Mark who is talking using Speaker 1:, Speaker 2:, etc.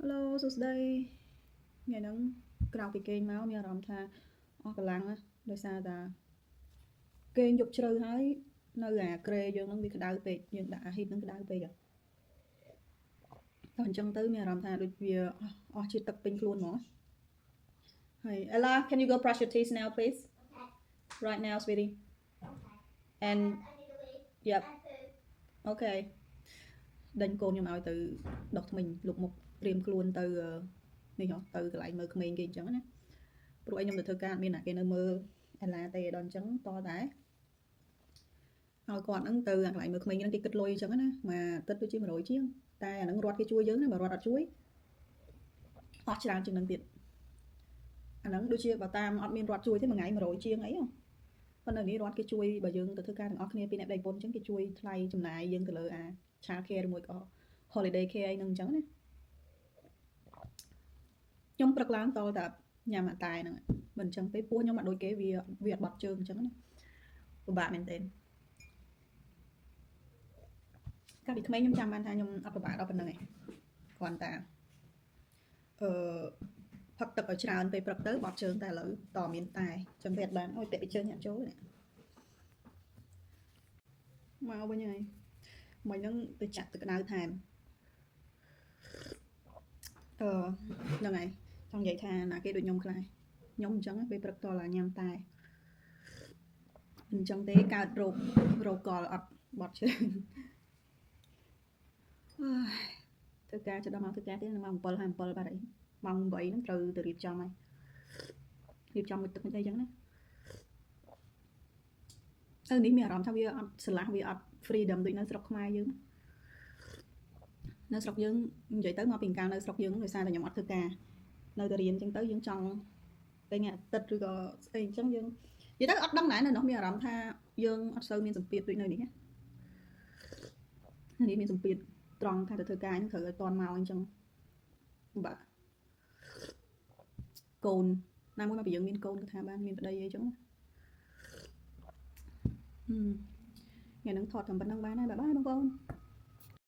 Speaker 1: Hello សួស្តីថ្ងៃហ្នឹងក្រៅពីគេងមកមានអារម្មណ៍ថាអស់កម្លាំងណាដោយសារតែគេងយប់ជ្រៅហើយនៅអាក្រែយើងហ្នឹងវាក្តៅពេកយើងដាក់អាហ៊ីតហ្នឹងក្តៅពេកដល់អញ្ចឹងទៅមានអារម្មណ៍ថាដូចវាអស់ជាតិទឹកពេញខ្លួនហ្មងហើយ Ella can you go brush your teeth now please right now sweetie and yep okay ដេញកូនខ្ញុំឲ្យទៅដុសធ្មេញលុបមុខត្រៀមខ្លួនទៅនេះហ៎ទៅកន្លែងមើលក្មេងគេអញ្ចឹងណាព្រោះឯងខ្ញុំទៅធ្វើការអត់មានអ្នកគេនៅមើលអាឡាទេដល់អញ្ចឹងតតែឲ្យគាត់ហ្នឹងទៅកន្លែងមើលក្មេងហ្នឹងគេគិតលុយអញ្ចឹងណាមួយអាទិត្យដូចជា100ជាងតែអាហ្នឹងរត់គេជួយយើងណាបើរត់អត់ជួយអស់ច្រើនជាងហ្នឹងទៀតអាហ្នឹងដូចជាបើតាមអត់មានរត់ជួយទេមួយថ្ងៃ100ជាងអីប៉ុន្តែនេះរត់គេជួយបើយើងទៅធ្វើការទាំងអស់គ្នាពីអ្នកដៃពុនអញ្ចឹងគេជួយថ្លៃចំណាយយើងទៅលើអា child care ឬមួយក៏ holiday care អីហ្នឹងអញ្ចឹងណាខ្ញុំព្រឹកឡើងតតែញ៉ាំអាតែហ្នឹងមិនអញ្ចឹងទេពោះខ្ញុំអត់ដូចគេវាអត់បត់ជើងអញ្ចឹងណាពិបាកមែនទែនកាលពីក្មេងខ្ញុំចាំបានថាខ្ញុំអត់ពិបាកដល់ប៉ុណ្្នឹងឯងគ្រាន់តែអឺផឹកទឹកឲ្យច្រើនពេលព្រឹកទៅបត់ជើងតែឥឡូវតមានតែចឹងវាអត់បានអុយពាក់ពីជើងញាក់ចូលនេះមកវិញហើយមិញហ្នឹងទៅចាក់ទឹកក្តៅថែមហ្នឹងហើយចង់និយាយថាណាគេដូចខ្ញុំខ្លះខ្ញុំអញ្ចឹងពេលព្រឹកតឡាញ៉ាំតែអញ្ចឹងទេកើតរោគកលអត់បត់ជើងធ្វើការចុះដល់ម៉ោងធ្វើការទៀតម៉ោង7:57បាត់ហើយម៉ោង8ហ្នឹងត្រូវទៅរៀបចំហើយរៀបចំមួយទឹកមួយអីចឹងណានេះមានអារម្មណ៍ថាវាអត់ស្រឡះវាអត់ freedom ដូចនៅស្រុកខ្មែរយើងនៅស្រុកយើងនិយាយទៅមកពីកាលនៅស្រុកយើងដោយសារតែខ្ញុំអត់ធ្វើការនៅតែរៀនអញ្ចឹងទៅយើងចង់តែថ្ងៃអាទិត្យឬក៏ស្អីអញ្ចឹងយើងនិយាយទៅអត់ដឹងដែរនៅនោះមានអារម្មណ៍ថាយើងអត់សូវមានសម្ពាធដូចនៅនេះណានេះមានសម្ពាធត្រង់ថាទៅធ្វើការហ្នឹងត្រូវឲ្យតន់មកអញ្ចឹងបាទកូនណាមួយមកពីយើងមានកូនគឺថាបានមានប្តីអីចឹងថ្ងៃហ្នឹងថតតែប៉ុណ្្នឹងបានហើយបាយបាយបងប្អូន